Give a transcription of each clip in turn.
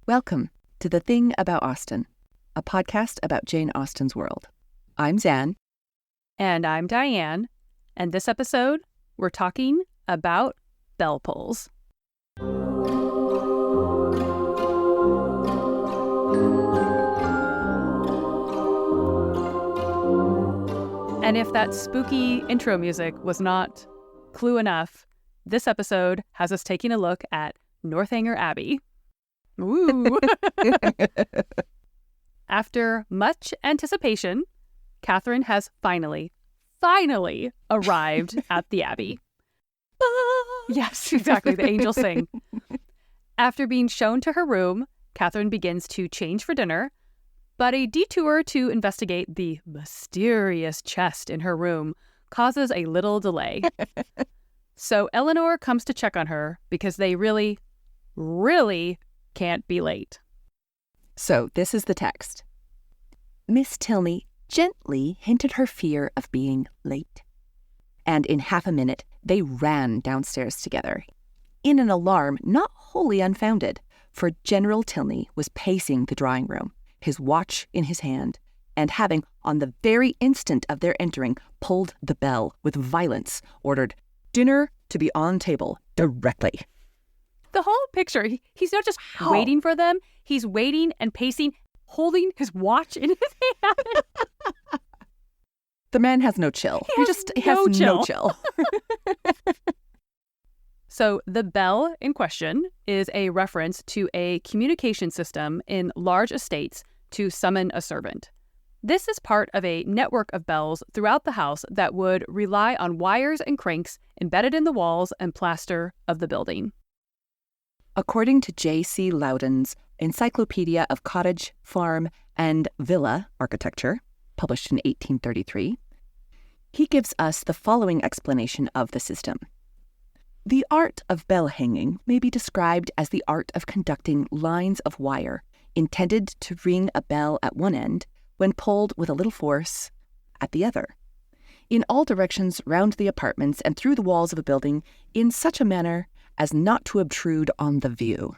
Welcome to The Thing About Austen, a podcast about Jane Austen's world. I'm Zan. And I'm Diane. And this episode, we're talking about bell pulls. And if that spooky intro music was not clue enough, this episode has us taking a look at Northanger Abbey. Ooh. After much anticipation, Catherine has finally arrived at the Abbey. Yes, exactly. The angels sing. After being shown to her room, Catherine begins to change for dinner, but a detour to investigate the mysterious chest in her room causes a little delay. So Eleanor comes to check on her because they really can't be late. So this is the text. Miss Tilney gently hinted her fear of being late, and in half a minute they ran downstairs together, in an alarm not wholly unfounded, for General Tilney was pacing the drawing room, his watch in his hand, and having, on the very instant of their entering, pulled the bell with violence, ordered dinner to be on table directly. The whole picture, he's not just waiting for them, he's waiting and pacing, holding his watch in his hand. The man has no chill. He has no chill. So the bell in question is a reference to a communication system in large estates to summon a servant. This is part of a network of bells throughout the house that would rely on wires and cranks embedded in the walls and plaster of the building. According to J.C. Loudon's Encyclopedia of Cottage, Farm, and Villa Architecture, published in 1833, he gives us the following explanation of the system. The art of bell hanging may be described as the art of conducting lines of wire intended to ring a bell at one end when pulled with a little force at the other, in all directions round the apartments and through the walls of a building in such a manner as not to obtrude on the view.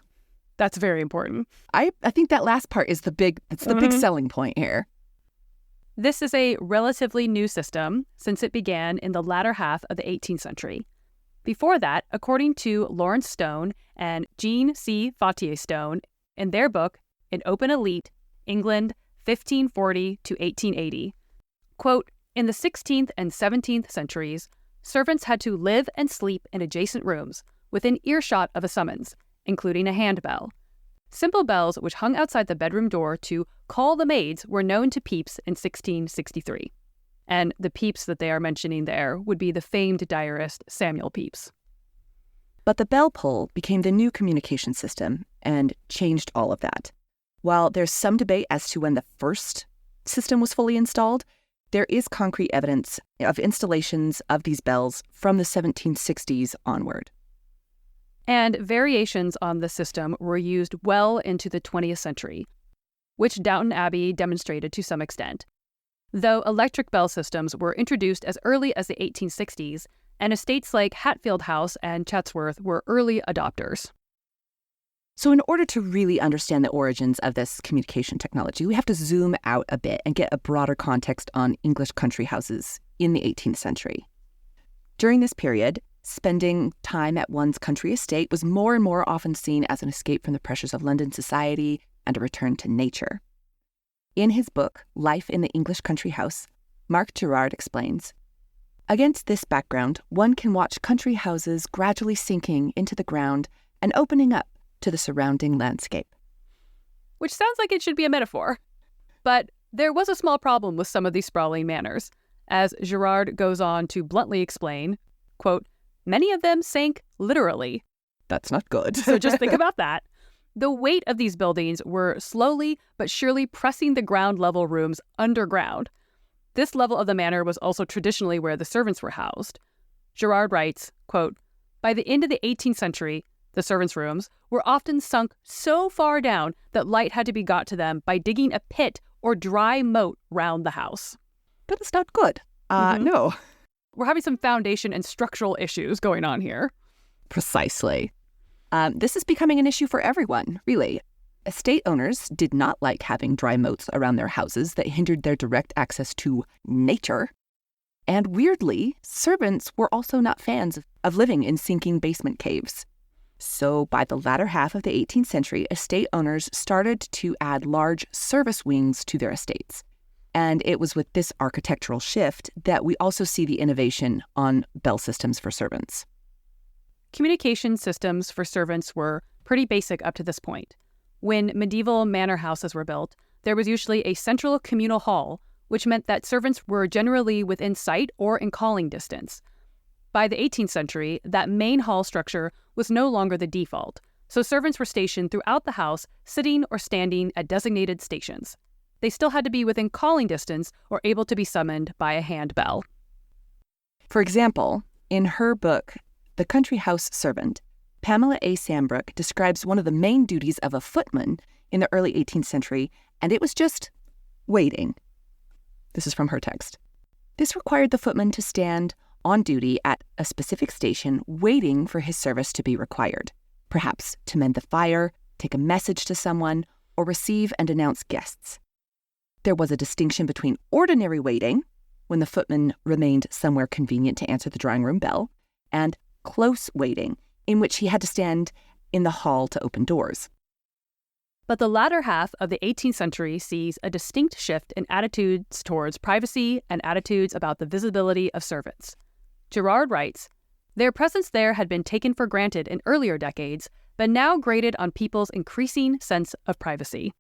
That's very important. I think that last part is the big selling point here. This is a relatively new system since it began in the latter half of the 18th century. Before that, according to Lawrence Stone and Jean C. Fautier Stone, in their book, An Open Elite, England, 1540 to 1880, quote, in the 16th and 17th centuries, servants had to live and sleep in adjacent rooms, within earshot of a summons, including a handbell. Simple bells which hung outside the bedroom door to call the maids were known to Pepys in 1663. And the Pepys that they are mentioning there would be the famed diarist Samuel Pepys. But the bell pull became the new communication system and changed all of that. While there's some debate as to when the first system was fully installed, there is concrete evidence of installations of these bells from the 1760s onward. And variations on the system were used well into the 20th century, which Downton Abbey demonstrated to some extent, though electric bell systems were introduced as early as the 1860s, and estates like Hatfield House and Chatsworth were early adopters. So in order to really understand the origins of this communication technology, we have to zoom out a bit and get a broader context on English country houses in the 18th century. During this period, spending time at one's country estate was more and more often seen as an escape from the pressures of London society and a return to nature. In his book, Life in the English Country House, Mark Gerard explains, against this background, one can watch country houses gradually sinking into the ground and opening up to the surrounding landscape. Which sounds like it should be a metaphor. But there was a small problem with some of these sprawling manors, as Gerard goes on to bluntly explain, quote, many of them sank literally. That's not good. So just think about that. The weight of these buildings were slowly but surely pressing the ground level rooms underground. This level of the manor was also traditionally where the servants were housed. Gerard writes, quote, by the end of the 18th century, the servants' rooms were often sunk so far down that light had to be got to them by digging a pit or dry moat round the house. That is not good. No. We're having some foundation and structural issues going on here. Precisely. This is becoming an issue for everyone, really. Estate owners did not like having dry moats around their houses that hindered their direct access to nature. And weirdly, servants were also not fans of living in sinking basement caves. So by the latter half of the 18th century, estate owners started to add large service wings to their estates. And it was with this architectural shift that we also see the innovation on bell systems for servants. Communication systems for servants were pretty basic up to this point. When medieval manor houses were built, there was usually a central communal hall, which meant that servants were generally within sight or in calling distance. By the 18th century, that main hall structure was no longer the default, so servants were stationed throughout the house, sitting or standing at designated stations. They still had to be within calling distance or able to be summoned by a handbell. For example, in her book, The Country House Servant, Pamela A. Sambrook describes one of the main duties of a footman in the early 18th century, and it was just waiting. This is from her text. This required the footman to stand on duty at a specific station waiting for his service to be required, perhaps to mend the fire, take a message to someone, or receive and announce guests. There was a distinction between ordinary waiting, when the footman remained somewhere convenient to answer the drawing room bell, and close waiting, in which he had to stand in the hall to open doors. But the latter half of the 18th century sees a distinct shift in attitudes towards privacy and attitudes about the visibility of servants. Gerard writes, "Their presence there had been taken for granted in earlier decades, but now grated on people's increasing sense of privacy."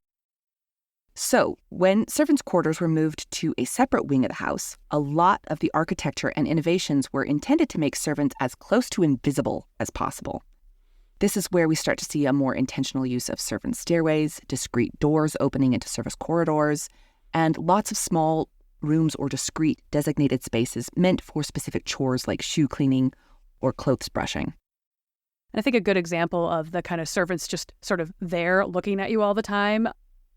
So, when servants' quarters were moved to a separate wing of the house, a lot of the architecture and innovations were intended to make servants as close to invisible as possible. This is where we start to see a more intentional use of servant stairways, discrete doors opening into service corridors, and lots of small rooms or discrete designated spaces meant for specific chores like shoe cleaning or clothes brushing. And I think a good example of the kind of servants just sort of there looking at you all the time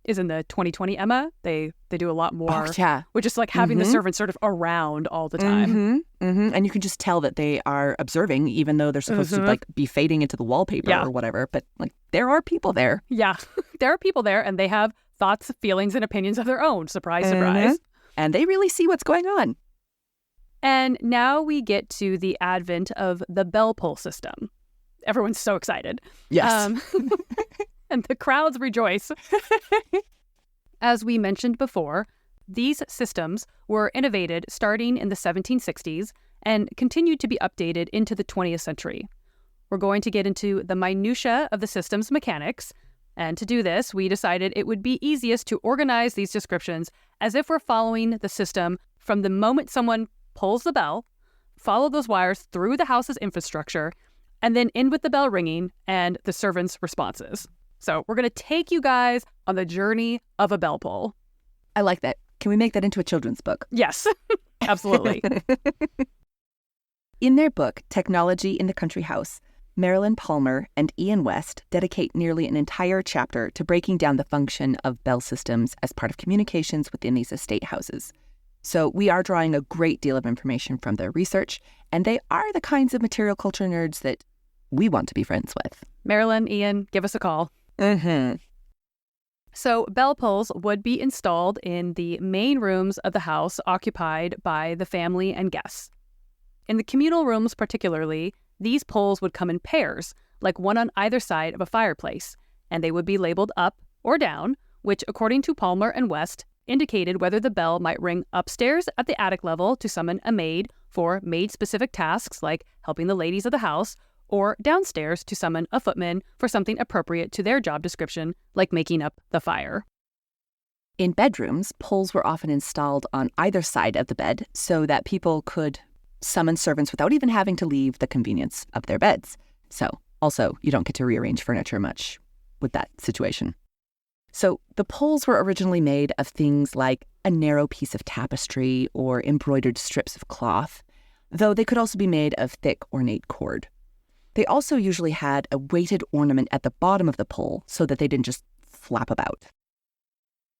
is in the 2020 Emma. They do a lot more, with just like having the servants sort of around all the time. And you can just tell that they are observing, even though they're supposed to like be fading into the wallpaper or whatever. But like there are people there. Yeah, there are people there, and they have thoughts, feelings, and opinions of their own. Surprise, surprise. And they really see what's going on. And now we get to the advent of the bell pull system. Everyone's so excited. Yes. And the crowds rejoice. As we mentioned before, these systems were innovated starting in the 1760s and continued to be updated into the 20th century. We're going to get into the minutiae of the system's mechanics, and to do this, we decided it would be easiest to organize these descriptions as if we're following the system from the moment someone pulls the bell, follow those wires through the house's infrastructure, and then end with the bell ringing and the servants' responses. So we're going to take you guys on the journey of a bell pull. I like that. Can we make that into a children's book? Yes, absolutely. In their book, Technology in the Country House, Marilyn Palmer and Ian West dedicate nearly an entire chapter to breaking down the function of bell systems as part of communications within these estate houses. So we are drawing a great deal of information from their research, and they are the kinds of material culture nerds that we want to be friends with. Marilyn, Ian, give us a call. So bell pulls would be installed in the main rooms of the house occupied by the family and guests. In the communal rooms particularly, these pulls would come in pairs, like one on either side of a fireplace, and they would be labeled up or down, which, according to Palmer and West, indicated whether the bell might ring upstairs at the attic level to summon a maid for maid-specific tasks like helping the ladies of the house, or downstairs to summon a footman for something appropriate to their job description, like making up the fire. In bedrooms, pulls were often installed on either side of the bed so that people could summon servants without even having to leave the convenience of their beds. So, also, you don't get to rearrange furniture much with that situation. So, the pulls were originally made of things like a narrow piece of tapestry or embroidered strips of cloth, though they could also be made of thick, ornate cord. They also usually had a weighted ornament at the bottom of the pole so that they didn't just flap about.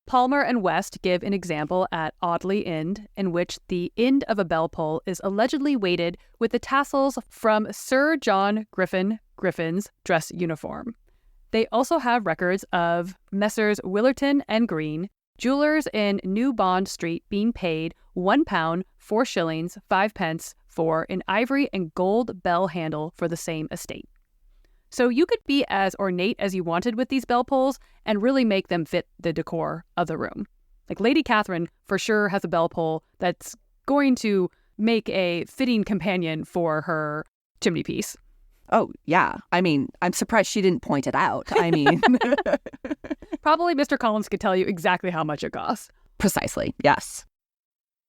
Palmer and West give an example at Audley End, in which the end of a bell pull is allegedly weighted with the tassels from Sir John Griffin's dress uniform. They also have records of Messrs. Willerton and Green, jewelers in New Bond Street, being paid £1, 4 shillings, 5 pence for an ivory and gold bell handle for the same estate. So you could be as ornate as you wanted with these bell pulls and really make them fit the decor of the room. Like Lady Catherine for sure has a bell pull that's going to make a fitting companion for her chimney piece. Oh, yeah. I mean, I'm surprised she didn't point it out. I mean... Probably Mr. Collins could tell you exactly how much it costs. Precisely, yes.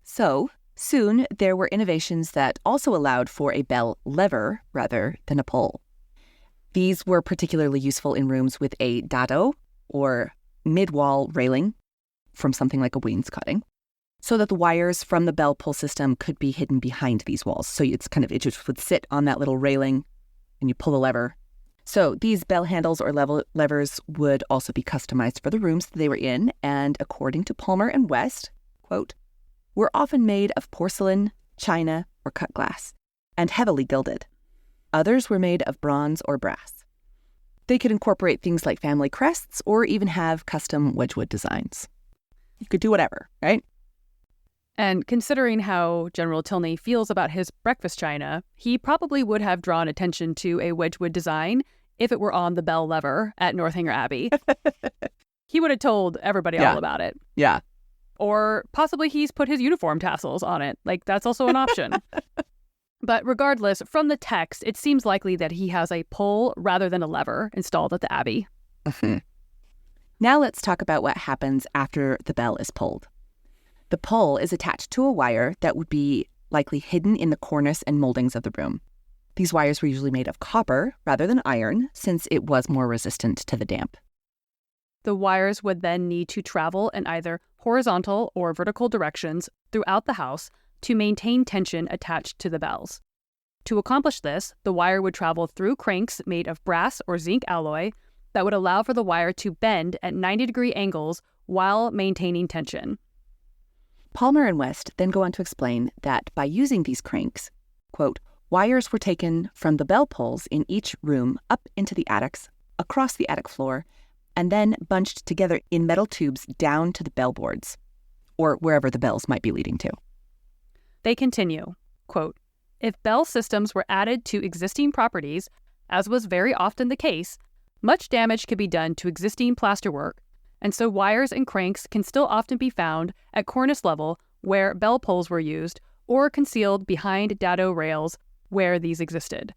So, soon there were innovations that also allowed for a bell lever rather than a pull. These were particularly useful in rooms with a dado, or mid-wall railing, from something like a wainscoting, so that the wires from the bell pull system could be hidden behind these walls. So it just would sit on that little railing and you pull the lever. So these bell handles or levers would also be customized for the rooms that they were in, and according to Palmer and West, quote, were often made of porcelain, china, or cut glass, and heavily gilded. Others were made of bronze or brass. They could incorporate things like family crests or even have custom Wedgwood designs. You could do whatever, right? And considering how General Tilney feels about his breakfast china, he probably would have drawn attention to a Wedgwood design if it were on the bell lever at Northanger Abbey. He would have told everybody all about it. Yeah. Or possibly he's put his uniform tassels on it. Like, that's also an option. But regardless, from the text, it seems likely that he has a pull rather than a lever installed at the Abbey. Now let's talk about what happens after the bell is pulled. The pull is attached to a wire that would be likely hidden in the cornice and moldings of the room. These wires were usually made of copper rather than iron, since it was more resistant to the damp. The wires would then need to travel in either horizontal or vertical directions throughout the house to maintain tension attached to the bells. To accomplish this, the wire would travel through cranks made of brass or zinc alloy that would allow for the wire to bend at 90-degree angles while maintaining tension. Palmer and West then go on to explain that by using these cranks, quote, wires were taken from the bell pulls in each room up into the attics, across the attic floor, and then bunched together in metal tubes down to the bell boards, or wherever the bells might be leading to. They continue, quote, if bell systems were added to existing properties, as was very often the case, much damage could be done to existing plasterwork, and so wires and cranks can still often be found at cornice level where bell pulls were used, or concealed behind dado rails where these existed.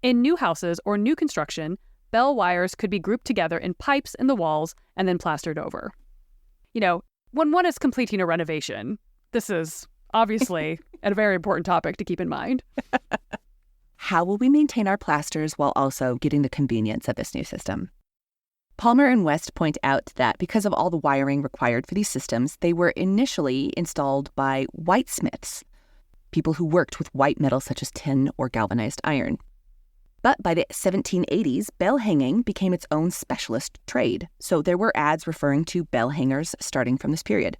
In new houses or new construction, bell wires could be grouped together in pipes in the walls and then plastered over. You know, when one is completing a renovation, this is obviously a very important topic to keep in mind. How will we maintain our plasters while also getting the convenience of this new system? Palmer and West point out that because of all the wiring required for these systems, they were initially installed by whitesmiths, people who worked with white metal such as tin or galvanized iron. But by the 1780s, bell hanging became its own specialist trade, so there were ads referring to bell hangers starting from this period.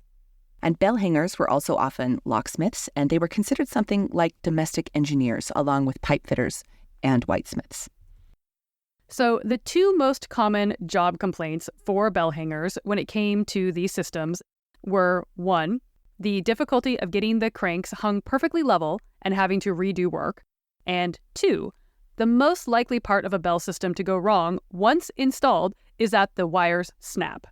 And bell hangers were also often locksmiths, and they were considered something like domestic engineers, along with pipe fitters and whitesmiths. So the two most common job complaints for bell hangers when it came to these systems were, 1, the difficulty of getting the cranks hung perfectly level and having to redo work, and 2, the most likely part of a bell system to go wrong once installed is that the wires snap.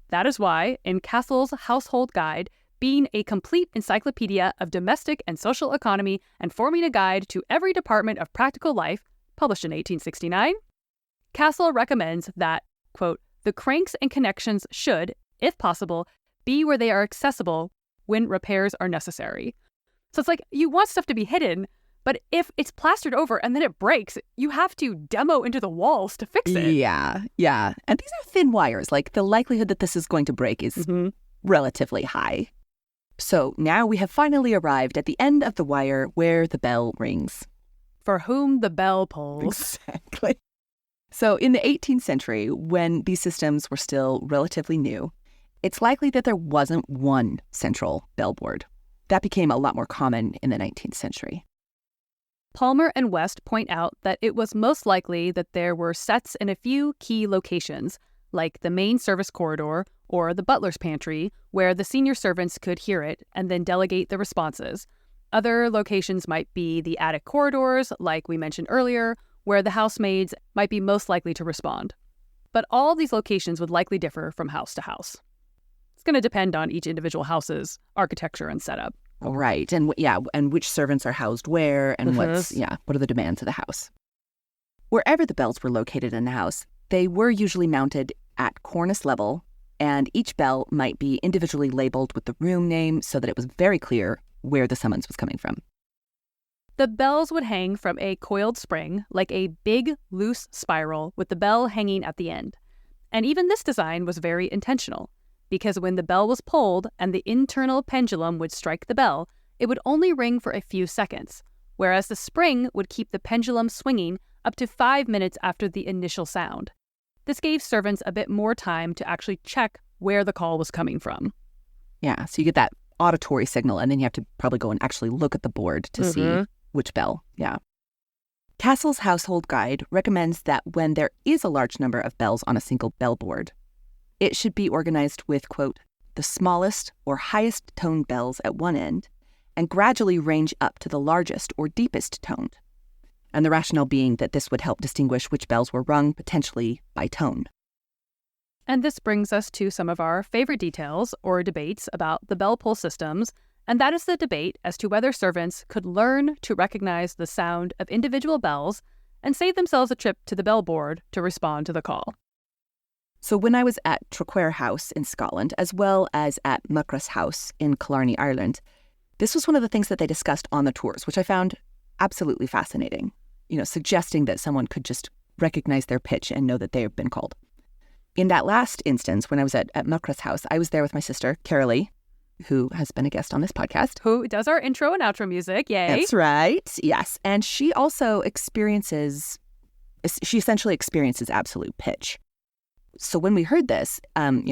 That is why, in Castle's Household Guide, being a complete encyclopedia of domestic and social economy and forming a guide to every department of practical life, published in 1869, Castle recommends that, quote, the cranks and connections should, if possible, be where they are accessible when repairs are necessary. So it's like, you want stuff to be hidden, but if it's plastered over and then it breaks, you have to demo into the walls to fix it. Yeah. And these are thin wires. Like, the likelihood that this is going to break is relatively high. So now we have finally arrived at the end of the wire where the bell rings. For whom the bell pulls. Exactly. So in the 18th century, when these systems were still relatively new, it's likely that there wasn't one central bell board. That became a lot more common in the 19th century. Palmer and West point out that it was most likely that there were sets in a few key locations, like the main service corridor or the butler's pantry, where the senior servants could hear it and then delegate the responses. Other locations might be the attic corridors, like we mentioned earlier, where the housemaids might be most likely to respond. But all these locations would likely differ from house to house. It's going to depend on each individual house's architecture and setup. Right. And and which servants are housed where and what are the demands of the house. Wherever the bells were located in the house, they were usually mounted at cornice level, and each bell might be individually labeled with the room name so that it was very clear where the summons was coming from. The bells would hang from a coiled spring, like a big, loose spiral with the bell hanging at the end. And even this design was very intentional, because when the bell was pulled and the internal pendulum would strike the bell, it would only ring for a few seconds, whereas the spring would keep the pendulum swinging up to 5 minutes after the initial sound. This gave servants a bit more time to actually check where the call was coming from. Yeah, so you get that auditory signal, and then you have to probably go and actually look at the board to see which bell. Yeah. Castle's Household Guide recommends that when there is a large number of bells on a single bellboard, it should be organized with, quote, the smallest or highest toned bells at one end and gradually range up to the largest or deepest toned. And the rationale being that this would help distinguish which bells were rung potentially by tone. And this brings us to some of our favorite details or debates about the bell pull systems, and that is the debate as to whether servants could learn to recognize the sound of individual bells and save themselves a trip to the bellboard to respond to the call. So when I was at Traquair House in Scotland, as well as at Muckross House in Killarney, Ireland, this was one of the things that they discussed on the tours, which I found absolutely fascinating. Suggesting that someone could just recognize their pitch and know that they have been called. In that last instance, when I was at Muckross House, I was there with my sister, Carolee, who has been a guest on this podcast. Who does our intro and outro music, yay. That's right, yes. And she also essentially experiences absolute pitch. So when we heard this,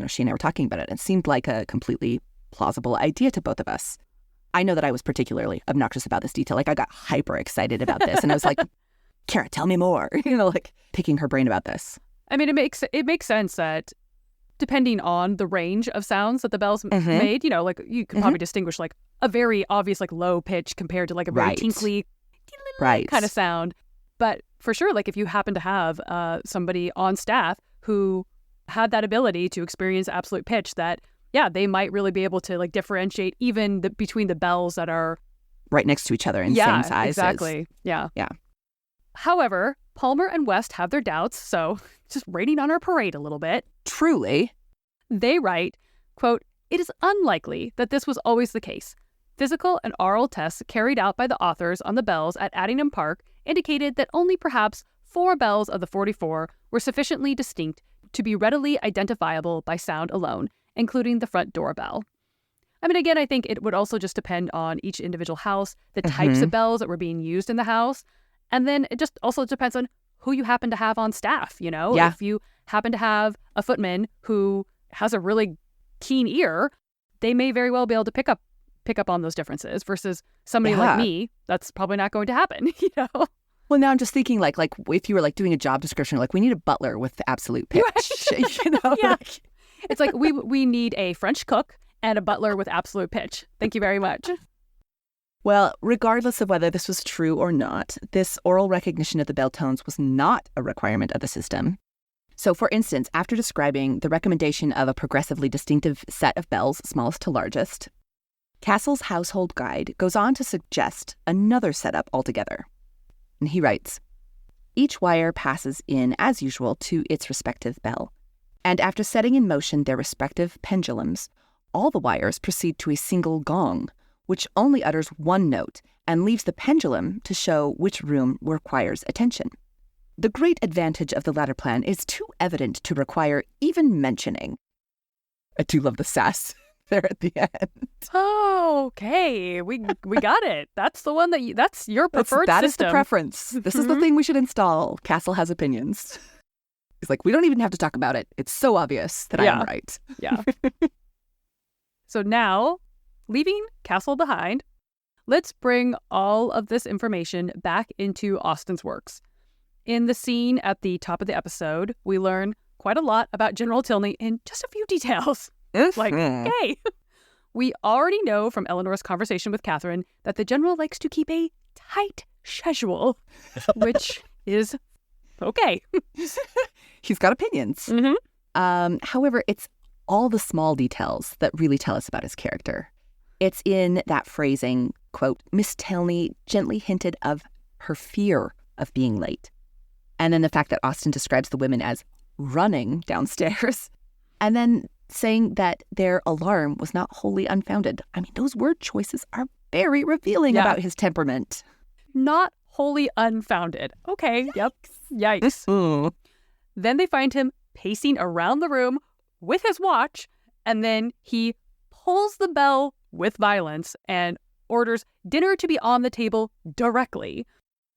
she and I were talking about it, and it seemed like a completely plausible idea to both of us. I know that I was particularly obnoxious about this detail. Like, I got hyper excited about this, and I was like, Kara, tell me more, picking her brain about this. I mean, it makes sense that depending on the range of sounds that the bells made, you could probably distinguish like a very obvious like low pitch compared to like a very tinkly kind of sound. But for sure, like if you happen to have somebody on staff who had that ability to experience absolute pitch, that they might really be able to like differentiate even between the bells that are right next to each other in same sizes. Exactly. Yeah. However, Palmer and West have their doubts, so just raining on our parade a little bit. Truly. They write, quote, "It is unlikely that this was always the case. Physical and oral tests carried out by the authors on the bells at Addingham Park indicated that only perhaps 4 bells of the 44 were sufficiently distinct to be readily identifiable by sound alone, including the front door bell." I mean, again, I think it would also just depend on each individual house, the types of bells that were being used in the house. And then it just also depends on who you happen to have on staff, Yeah. If you happen to have a footman who has a really keen ear, they may very well be able to pick up on those differences versus somebody like me, that's probably not going to happen, Well, now I'm just thinking like if you were like doing a job description, like we need a butler with the absolute pitch, It's like we need a French cook and a butler with absolute pitch. Thank you very much. Well, regardless of whether this was true or not, this oral recognition of the bell tones was not a requirement of the system. So, for instance, after describing the recommendation of a progressively distinctive set of bells, smallest to largest, Castle's Household Guide goes on to suggest another setup altogether. And he writes, "Each wire passes in, as usual, to its respective bell, and after setting in motion their respective pendulums, all the wires proceed to a single gong, which only utters one note and leaves the pendulum to show which room requires attention. The great advantage of the latter plan is too evident to require even mentioning." I do love the sass there at the end. Oh, okay. We got it. That's the one that's your preferred That system. is the preference. This is the thing we should install. Castle has opinions. He's like, we don't even have to talk about it. It's so obvious that I am right. Yeah. So now, leaving Castle behind, let's bring all of this information back into Austen's works. In the scene at the top of the episode, we learn quite a lot about General Tilney in just a few details. Like, hey, we already know from Eleanor's conversation with Catherine that the general likes to keep a tight schedule, which is okay. He's got opinions. However, it's all the small details that really tell us about his character. It's in that phrasing, quote, Miss Tilney gently hinted of her fear of being late. And then the fact that Austen describes the women as running downstairs. And then saying that their alarm was not wholly unfounded. I mean, those word choices are very revealing about his temperament. Not wholly unfounded. Okay, Yikes. Yep. Yikes. Then they find him pacing around the room with his watch, and then he pulls the bell with violence and orders dinner to be on the table directly.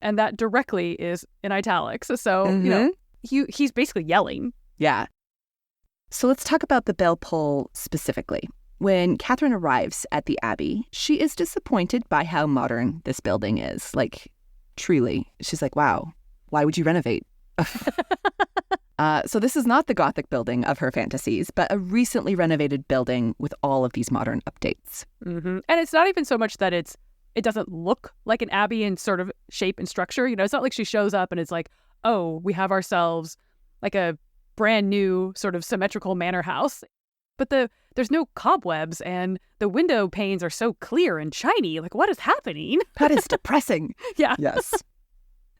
And that directly is in italics. So, you know, he's basically yelling. Yeah. So let's talk about the bell pull specifically. When Catherine arrives at the Abbey, she is disappointed by how modern this building is. Like, truly. She's like, wow, why would you renovate? So this is not the Gothic building of her fantasies, but a recently renovated building with all of these modern updates. And it's not even so much that it doesn't look like an abbey in sort of shape and structure. You know, it's not like she shows up and it's like, oh, we have ourselves like a brand new sort of symmetrical manor house. But there's no cobwebs and the window panes are so clear and shiny. Like, what is happening? That is depressing. Yeah. Yes.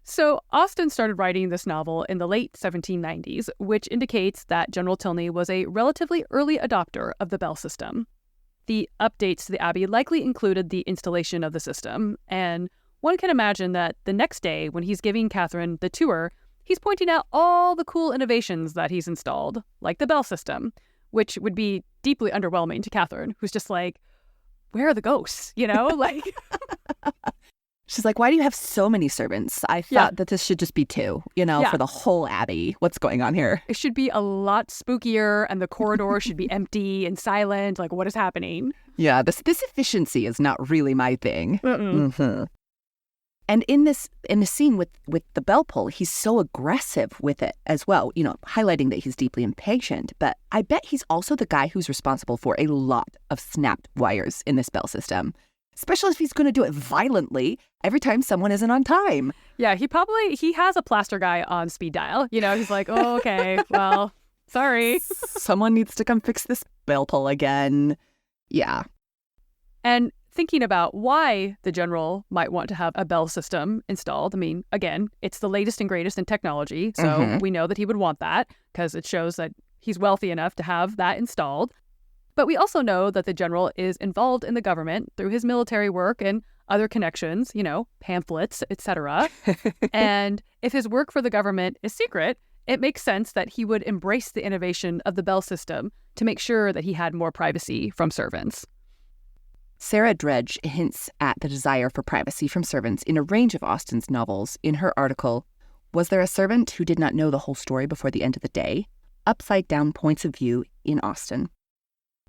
So Austen started writing this novel in the late 1790s, which indicates that General Tilney was a relatively early adopter of the bell system. The updates to the Abbey likely included the installation of the system, and one can imagine that the next day when he's giving Catherine the tour, he's pointing out all the cool innovations that he's installed, like the bell system, which would be deeply underwhelming to Catherine, who's just like, where are the ghosts? You know, like... She's like, why do you have so many servants? I thought that this should just be two, you know, for the whole Abbey. What's going on here? It should be a lot spookier and the corridor should be empty and silent. Like, what is happening? Yeah, this efficiency is not really my thing. And in the scene with the bell pull, he's so aggressive with it as well, you know, highlighting that he's deeply impatient. But I bet he's also the guy who's responsible for a lot of snapped wires in this bell system. Especially if he's going to do it violently every time someone isn't on time. Yeah, he has a plaster guy on speed dial. You know, he's like, oh, okay, well, sorry. Someone needs to come fix this bell pull again. Yeah. And thinking about why the general might want to have a bell system installed, I mean, again, it's the latest and greatest in technology. So we know that he would want that because it shows that he's wealthy enough to have that installed. But we also know that the general is involved in the government through his military work and other connections, you know, pamphlets, etc. And if his work for the government is secret, it makes sense that he would embrace the innovation of the bell system to make sure that he had more privacy from servants. Sarah Dredge hints at the desire for privacy from servants in a range of Austen's novels in her article, Was There a Servant Who Did Not Know the Whole Story Before the End of the Day? Upside Down Points of View in Austen.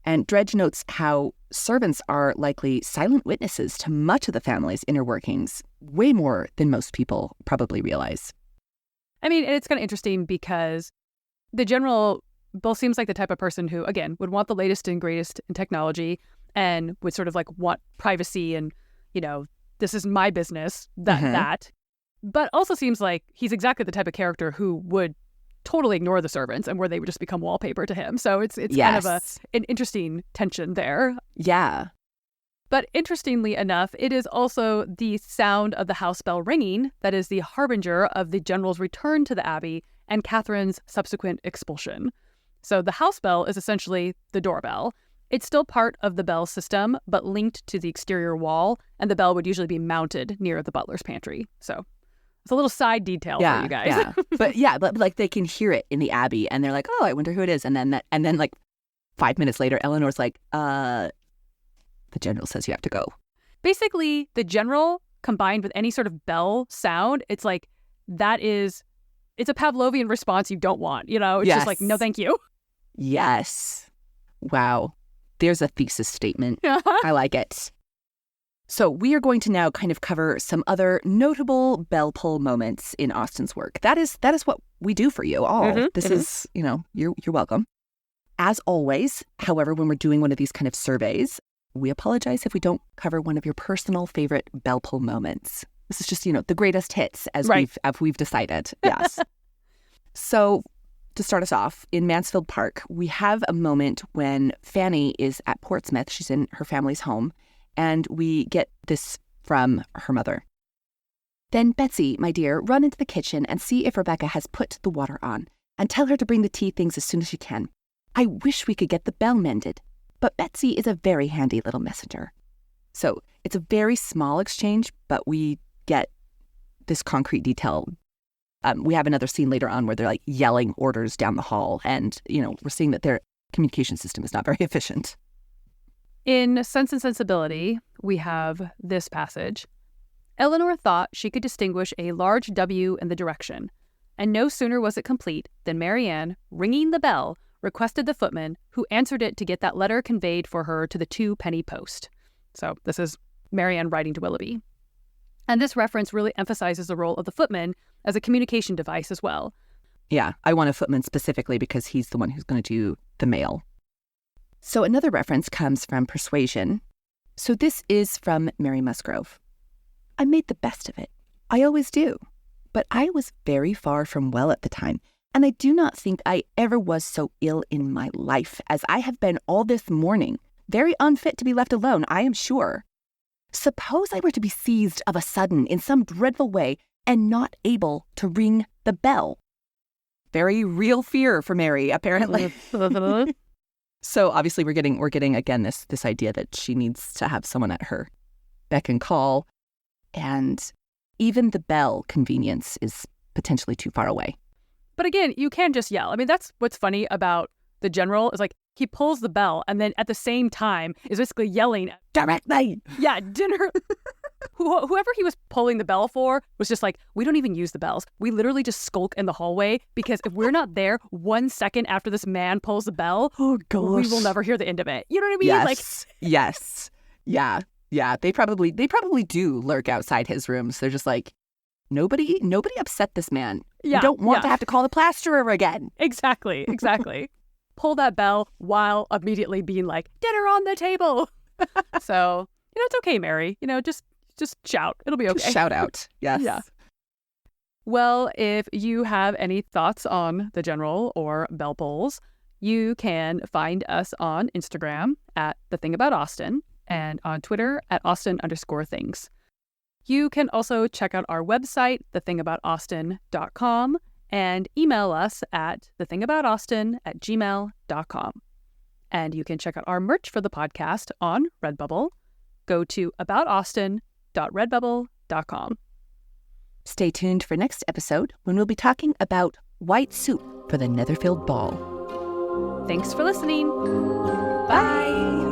And Dredge notes how servants are likely silent witnesses to much of the family's inner workings, way more than most people probably realize. I mean, it's kind of interesting because the general both seems like the type of person who, again, would want the latest and greatest in technology and would sort of like want privacy and, you know, this is my business, that. But also seems like he's exactly the type of character who would totally ignore the servants and where they would just become wallpaper to him. So it's kind of an interesting tension there. Yeah. But interestingly enough, it is also the sound of the house bell ringing that is the harbinger of the general's return to the Abbey and Catherine's subsequent expulsion. So the house bell is essentially the doorbell. It's still part of the bell system, but linked to the exterior wall, and the bell would usually be mounted near the butler's pantry. So it's a little side detail for you guys. But like they can hear it in the Abbey, and they're like, "Oh, I wonder who it is." And then like 5 minutes later, Eleanor's like, "The general says you have to go." Basically, the general combined with any sort of bell sound, it's like it's a Pavlovian response you don't want. You know, it's just like, no, thank you. Yes. Wow. There's a thesis statement. I like it. So we are going to now kind of cover some other notable bell pull moments in Austen's work. That is what we do for you all. This is, you're welcome. As always, however, when we're doing one of these kind of surveys, we apologize if we don't cover one of your personal favorite bell pull moments. This is just, the greatest hits as we've decided. Yes. So to start us off, in Mansfield Park, we have a moment when Fanny is at Portsmouth. She's in her family's home. And we get this from her mother. Then, Betsy, my dear, run into the kitchen and see if Rebecca has put the water on, and tell her to bring the tea things as soon as she can. I wish we could get the bell mended, but Betsy is a very handy little messenger. So it's a very small exchange, but we get this concrete detail. We have another scene later on where they're like yelling orders down the hall, and we're seeing that their communication system is not very efficient. In Sense and Sensibility, we have this passage. Elinor thought she could distinguish a large W in the direction, and no sooner was it complete than Marianne, ringing the bell, requested the footman, who answered it to get that letter conveyed for her to the 2-penny post. So this is Marianne writing to Willoughby. And this reference really emphasizes the role of the footman as a communication device as well. Yeah, I want a footman specifically because he's the one who's going to do the mail. So another reference comes from Persuasion. So this is from Mary Musgrove. I made the best of it. I always do. But I was very far from well at the time, and I do not think I ever was so ill in my life as I have been all this morning. Very unfit to be left alone, I am sure. Suppose I were to be seized of a sudden in some dreadful way and not able to ring the bell. Very real fear for Mary, apparently. So obviously we're getting again this idea that she needs to have someone at her beck and call, and even the bell convenience is potentially too far away. But again, you can just yell. I mean, that's what's funny about the general is like he pulls the bell and then at the same time is basically yelling directly. Yeah, dinner. Whoever he was pulling the bell for was just like, we don't even use the bells. We literally just skulk in the hallway because if we're not there 1 second after this man pulls the bell, oh gosh, we will never hear the end of it. You know what I mean? Yes. Yes. Yeah. Yeah. They probably do lurk outside his rooms. They're just like, nobody upset this man. Yeah. We don't want to have to call the plasterer again. Exactly. Pull that bell while immediately being like, dinner on the table. So, it's okay, Mary. Just shout. It'll be okay. Just shout out. Yes. Yeah. Well, if you have any thoughts on the general or bell pulls, you can find us on Instagram at The Thing About Austen and on Twitter at Austen_things. You can also check out our website, thethingaboutaustin.com, and email us at thethingaboutaustin@gmail.com. And you can check out our merch for the podcast on Redbubble. Go to aboutaustin.redbubble.com. Stay tuned for next episode when we'll be talking about white soup for the Netherfield Ball. Thanks for listening. Bye.